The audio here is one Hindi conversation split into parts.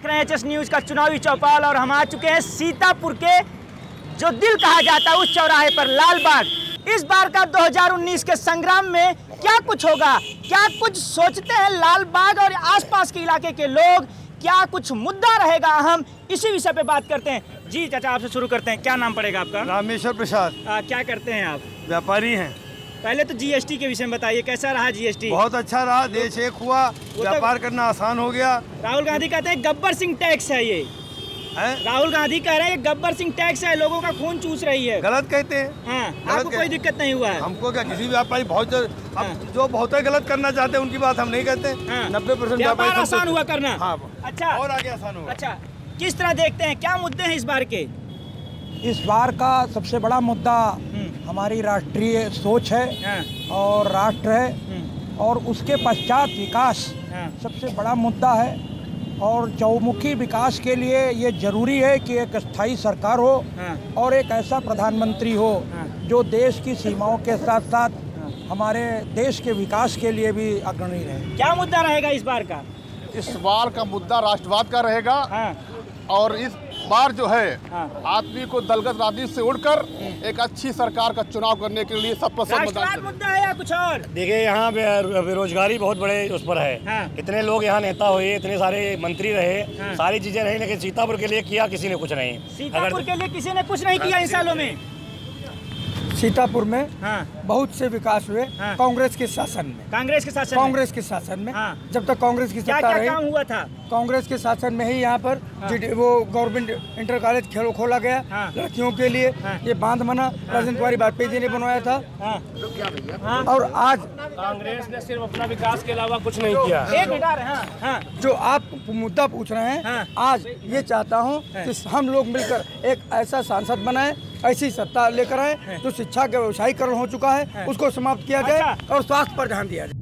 रहे हैं एचएस न्यूज का चुनावी चौपाल और हम आ चुके हैं सीतापुर के जो दिल कहा जाता है उस चौराहे पर लालबाग। इस बार का 2019 के संग्राम में क्या कुछ होगा, क्या कुछ सोचते हैं लालबाग और आसपास के इलाके के लोग, क्या कुछ मुद्दा रहेगा, हम इसी विषय पे बात करते हैं। जी चाचा आपसे शुरू करते हैं, क्या नाम पड़ेगा आपका? रामेश्वर प्रसाद। क्या करते हैं आप? व्यापारी हैं। पहले तो जीएसटी के विषय में बताइए, कैसा रहा जीएसटी? बहुत अच्छा रहा, देश एक हुआ, व्यापार करना आसान हो गया। राहुल गांधी कहते हैं गब्बर सिंह टैक्स है ये है? राहुल गांधी कह रहे हैं गब्बर सिंह टैक्स है, लोगों का खून चूस रही है। गलत कहते हैं। हाँ, आपको कोई दिक्कत नहीं हुआ है? हमको क्या, किसी व्यापारी बहुत जो बहुत गलत करना चाहते हैं उनकी बात हम नहीं कहते। 90% व्यापार आसान हुआ करना। हाँ, अच्छा, और आगे आसान हुआ। अच्छा, किस तरह देखते हैं, क्या मुद्दे हैं इस बार के? इस बार का सबसे बड़ा मुद्दा हमारी राष्ट्रीय सोच है और राष्ट्र है और उसके पश्चात विकास सबसे बड़ा मुद्दा है। और चौमुखी विकास के लिए ये जरूरी है कि एक स्थायी सरकार हो और एक ऐसा प्रधानमंत्री हो जो देश की सीमाओं के साथ साथ हमारे देश के विकास के लिए भी अग्रणी रहे। क्या मुद्दा रहेगा इस बार का? इस बार का मुद्दा राष्ट्रवाद का रहेगा। और इस बार जो है आदमी को दलगत राजनीति से उड़कर एक अच्छी सरकार का चुनाव करने के लिए सब राष्ट्रवाद मुद्दा है या कुछ और? देखिए यहाँ बेरोजगारी बहुत बड़े उस पर है। इतने लोग यहाँ नेता हुए, इतने सारे मंत्री रहे, सारी चीजें रही, लेकिन सीतापुर के लिए किया किसी ने कुछ नहीं। सीतापुर के लिए किसी ने कुछ नहीं किया इन सालों में। सीतापुर में बहुत से विकास हुए कांग्रेस के शासन में। कांग्रेस के शासन में जब तक कांग्रेस की सत्ता रही, काम हुआ था? कांग्रेस के शासन में ही यहाँ पर वो गवर्नमेंट इंटर कॉलेज खोला गया लड़कियों के लिए। ये बांध बना, राजेंद्र कुमार वाजपेयी जी ने बनवाया था। और आज कांग्रेस ने सिर्फ अपना विकास के अलावा कुछ नहीं किया। एक मिनट, जो आप मुद्दा पूछ रहे हैं, आज ये चाहता हूँ कि हम लोग मिलकर एक ऐसा सांसद बनाएं, ऐसी सत्ता लेकर आए जो शिक्षा का व्यवसायीकरण हो चुका है उसको समाप्त किया जाए और स्वास्थ्य पर ध्यान दिया जाए।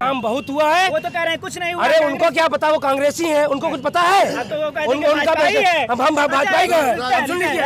काम बहुत हुआ है। वो तो कह रहे हैं कुछ नहीं हुआ। अरे उनको क्या पता, वो कांग्रेसी हैं, उनको कुछ पता है? हम भाजपा का है। सुन लीजिए,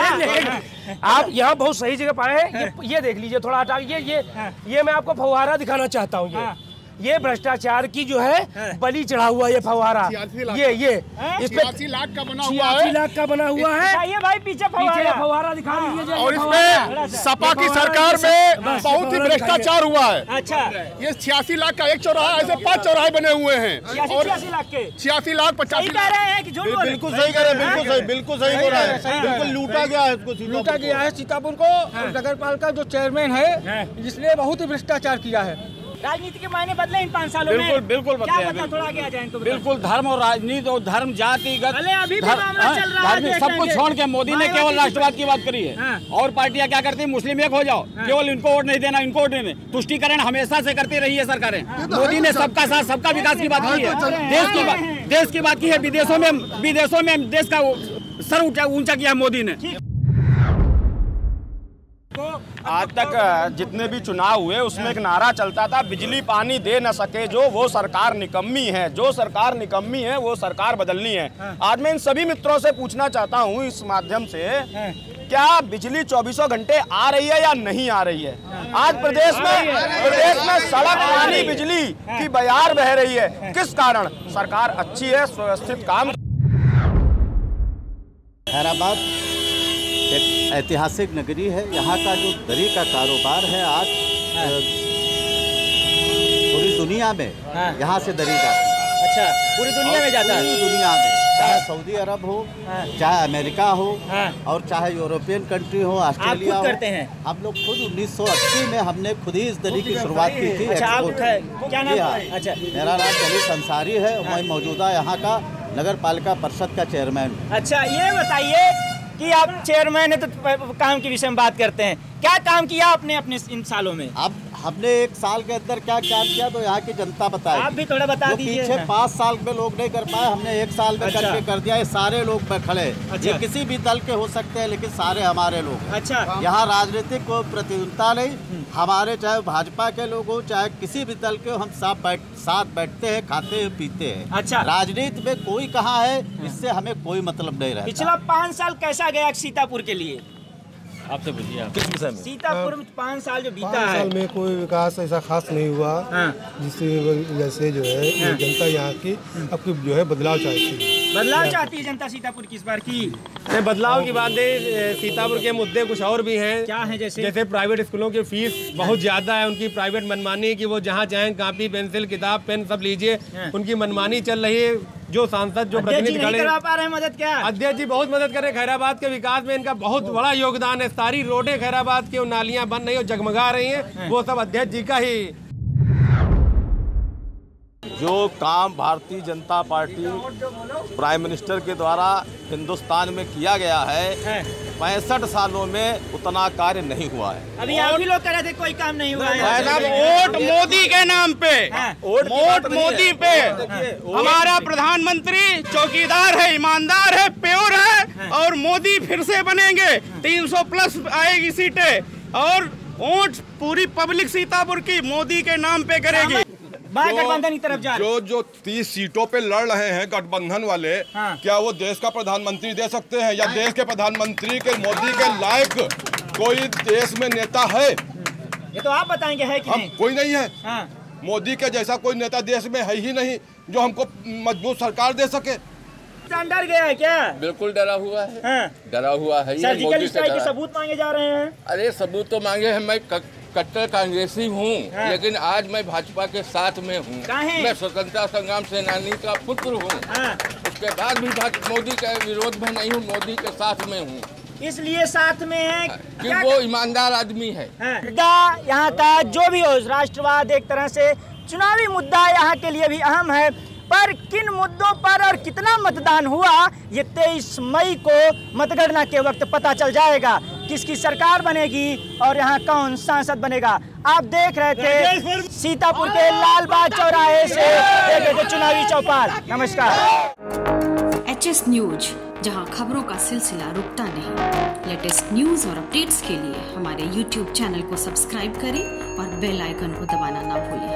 आप यहाँ बहुत सही जगह पाए हैं। ये देख लीजिए, थोड़ा हटा, ये मैं आपको फव्वारा दिखाना चाहता हूँ। ये भ्रष्टाचार की जो है बलि चढ़ा हुआ ये फव्वारा, ये इस पे 86 लाख का बना हुआ है। 86 लाख का बना हुआ है। ये भाई पीछे फव्वारा दिखा दीजिए। और इसमें सपा की सरकार में बहुत ही भ्रष्टाचार हुआ है। अच्छा, ये 86 लाख का एक चौराहा, ऐसे 5 चौराहे बने हुए हैं। 86 लाख के 86 लाख 85 कह रहे हैं कि झूठ बोल रहे हैं? बिल्कुल सही कह रहे हैं, बिल्कुल सही हो रहा है। बिल्कुल लूटा गया है इसको, लूटा गया है सीतापुर को। नगर पालिका जो चेयरमैन है जिसने बहुत ही भ्रष्टाचार किया है। राजनीति के मायने बदले इन 5 सालों में। बिल्कुल क्या बदला, थोड़ा आगे आ जाए इनको। बिल्कुल धर्म और राजनीति और धर्म जातिगत अभी भी मामला चल रहा है। सब कुछ छोड़ के मोदी ने केवल राष्ट्रवाद की बात करी है। और पार्टियां क्या करती है, मुस्लिम एक हो जाओ, केवल इनको वोट नहीं देना, इनको वोट देने। तुष्टीकरण हमेशा से करती रही है सरकारें। मोदी ने सबका साथ सबका विकास की बात की है, देश की बात की है। विदेशों में देश का सर ऊंचा किया मोदी ने। आज तक जितने भी चुनाव हुए उसमें एक नारा चलता था, बिजली पानी दे न सके जो वो सरकार निकम्मी है, जो सरकार निकम्मी है वो सरकार बदलनी है। आज मैं इन सभी मित्रों से पूछना चाहता हूँ इस माध्यम से, क्या बिजली 24 घंटे आ रही है या नहीं आ रही है? आज प्रदेश में सड़क पानी बिजली की बयार बह रही है, किस कारण? सरकार अच्छी है, सुव्यवस्थित काम। हैदराबाद एक ऐतिहासिक नगरी है। यहाँ का जो दरी का कारोबार है आज पूरी दुनिया में यहाँ से दरी जाती है। अच्छा, पूरी दुनिया में जाता है? पूरी दुनिया में, चाहे सऊदी अरब हो, चाहे अमेरिका हो और चाहे यूरोपियन कंट्री हो, ऑस्ट्रेलिया हो। करते हैं हम लोग खुद 1980 में हमने खुद ही इस दरी की शुरुआत की थी। क्या नाम है? अच्छा, मेरा नाम जलील अंसारी है, मैं मौजूदा यहाँ का नगर पालिका परिषद का चेयरमैन। अच्छा, ये बताइए कि आप चेयरमैन है तो काम के विषय में बात करते हैं, क्या काम किया आपने अपने इन सालों में? अब हमने 1 साल के अंदर क्या क्या किया तो यहाँ की जनता बताएगी। आप भी थोड़ा बता दीजिए। पीछे 5 साल में लोग नहीं कर पाए, हमने 1 साल में करके कर दिया। ये सारे लोग पे खड़े, ये किसी भी दल के हो सकते हैं लेकिन सारे हमारे लोग। अच्छा, यहाँ राजनीतिक कोई प्रतियोगिता नहीं, हमारे चाहे भाजपा के लोग हो चाहे किसी भी दल के हो, हम साथ बैठते हैं, खाते हैं, पीते हैं। अच्छा, राजनीति में कोई कहाँ है इससे हमें कोई मतलब नहीं रहता। पिछला 5 साल कैसा गया सीतापुर के लिए? आपसे पूछिए आप। किस विषय में? सीतापुर में 5 साल जो बीता 5 है, साल में कोई विकास ऐसा खास नहीं हुआ, जिसकी वजह से जो है ये जनता यहाँ की अब जो है बदलाव चाहती है। बदलाव चाहती है जनता सीतापुर की इस बार की। बदलाव की बात है, सीतापुर के मुद्दे कुछ और भी हैं। क्या है? जैसे प्राइवेट स्कूलों की फीस बहुत ज्यादा है, उनकी प्राइवेट मनमानी की वो जहाँ चाहें कापी पेंसिल किताब पेन सब लीजिए, उनकी मनमानी चल रही है। जो सांसद जो प्रतिनिधि खड़े करवा पा रहे हैं मदद, क्या अध्यक्ष जी बहुत मदद कर रहे हैं। खैराबाद के विकास में इनका बहुत बड़ा योगदान है। सारी रोडें खैराबाद की नालियां बन रही और जगमगा रही हैं, वो सब अध्यक्ष जी का ही। जो काम Bharatiya Janata party prime minister के द्वारा हिंदुस्तान में किया गया है, 65 सालों में उतना कार्य नहीं हुआ है। अभी आप भी लोग कह रहे थे कोई काम नहीं हुआ है। वोट मोदी के नाम पे, वोट मोदी पे। हमारा प्रधानमंत्री चौकीदार है, ईमानदार है, प्योर है, और मोदी फिर से बनेंगे। 300 प्लस आएगी सीटें और वोट पूरी पब्लिक सीतापुर की मोदी के नाम पे करेगी। गठबंधन की तरफ जा रहे जो 30 सीटों पे लड़ रहे हैं गठबंधन वाले, क्या वो देश का प्रधानमंत्री दे सकते हैं? या देश के प्रधानमंत्री के मोदी के लायक कोई देश में नेता है? ये तो आप बताएंगे है कि नहीं? कोई नहीं है। मोदी के जैसा कोई नेता देश में है ही नहीं जो हमको मजबूत सरकार दे सके। डर गया है क्या? बिल्कुल डरा हुआ है, डरा हुआ है। सर्जिकल स्ट्राइक के सबूत मांगे जा रहे हैं। अरे सबूत तो मांगे हैं। मैं कट्टर कांग्रेसी हूँ, लेकिन आज मैं भाजपा के साथ में हूँ। मैं स्वतंत्रता संग्राम सेनानी का पुत्र हूँ। उसके बाद भी मोदी के विरोध में नहीं हूँ, मोदी के साथ में हूँ। इसलिए साथ में है कि वो ईमानदार आदमी है। मुद्दा यहाँ का जो भी हो, राष्ट्रवाद एक तरह से चुनावी मुद्दा यहाँ के लिए भी अहम है, पर किन मुद्दों पर और कितना मतदान हुआ ये 23 मई को मतगणना के वक्त पता चल जाएगा। किसकी सरकार बनेगी और यहाँ कौन सांसद बनेगा। आप देख रहे थे सीतापुर के लालबाग चौराहे से देख रहे थे चुनावी चौपाल। नमस्कार। HS न्यूज, जहाँ खबरों का सिलसिला रुकता नहीं। लेटेस्ट न्यूज और अपडेट्स के लिए हमारे YouTube चैनल को सब्सक्राइब करें और बेल आइकन को दबाना ना भूलें।